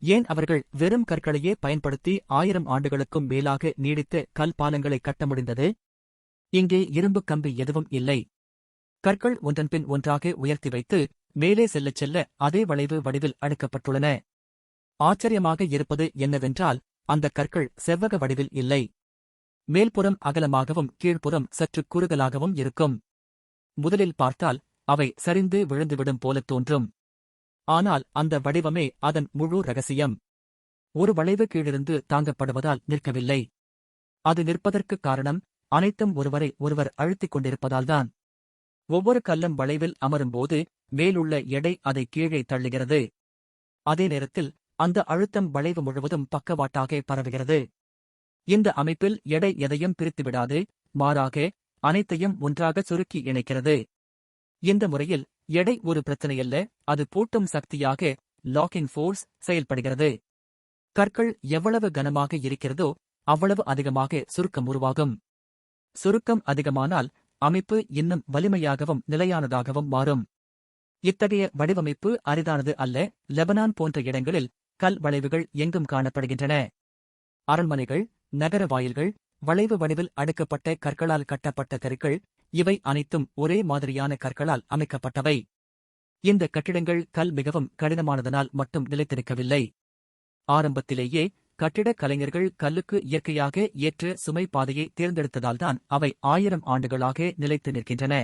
ஏன் அவர்கள் வெறும் கற்களையே பயன்படுத்தி 1000 ஆண்டுகளுக்கும் மேலாக நீடித்த கல் பாலங்களை கட்ட முடிந்தது? இங்கே இரும்பு கம்பி எதுவும் இல்லை. கற்கள் ஒன்றன்பின் ஒன்றாக உயர்த்தி வைத்து மேலே செல்லச் செல்ல அதே வளைவு வடிவில் அடுக்கப்பட்டுள்ளன. ஆச்சரியமாக இருப்பது என்னவென்றால் அந்த கற்கள் செவ்வக வடிவில் இல்லை. மேல்புறம் அகலமாகவும் கீழ்ப்புறம் சற்று குறுகலாகவும் இருக்கும். முதலில் பார்த்தால் அவை சரிந்து விழுந்துவிடும் போலத் தோன்றும். ஆனால் அந்த வடிவமே அதன் முழு ரகசியம். ஒரு வளைவு கீழிருந்து தாங்கப்படுவதால் நிற்கவில்லை. அது நிற்பதற்குக் காரணம் அனைத்தும் ஒருவரை ஒருவர் அழுத்திக் கொண்டிருப்பதால்தான். ஒவ்வொரு கல்லும் வளைவில் அமரும்போது மேலுள்ள எடை அதை கீழே தள்ளுகிறது. அதே நேரத்தில் அந்த அழுத்தம் வளைவு முழுவதும் பக்கவாட்டாக பரவுகிறது. இந்த அமைப்பில் எடை எதையும் பிரித்துவிடாது, மாறாக அனைத்தையும் ஒன்றாக சுருக்கி இணைக்கிறது. இந்த முறையில் எடை ஒரு பிரச்சனையல்ல, அது பூட்டும் சக்தியாக லாக்கிங் ஃபோர்ஸ் செயல்படுகிறது. கற்கள் எவ்வளவு கனமாக இருக்கிறதோ அவ்வளவு அதிகமாக சுருக்கம் உருவாகும். சுருக்கம் அதிகமானால் அமைப்பு இன்னும் வலிமையாகவும் நிலையானதாகவும் மாறும். இத்தகைய வடிவமைப்பு அரிதானது அல்ல. லெபனான் போன்ற இடங்களில் கல் வளைவுகள் எங்கும் காணப்படுகின்றன. அரண்மனைகள், நகர வாயில்கள், வளைவு வடிவில் அடுக்கப்பட்ட கற்களால் கட்டப்பட்ட தெருக்கள், இவை அனைத்தும் ஒரே மாதிரியான கற்களால் அமைக்கப்பட்டவை. இந்த கட்டிடங்கள் கல் மிகவும் கடினமானதனால் மட்டும் நிலைத்திருக்கவில்லை. ஆரம்பத்திலேயே கட்டிடக் கலைஞர்கள் கல்லுக்கு இயற்கையாக ஏற்ற சுமை பாதையை தேர்ந்தெடுத்ததால்தான் அவை 1000 ஆண்டுகளாக நிலைத்து நிற்கின்றன.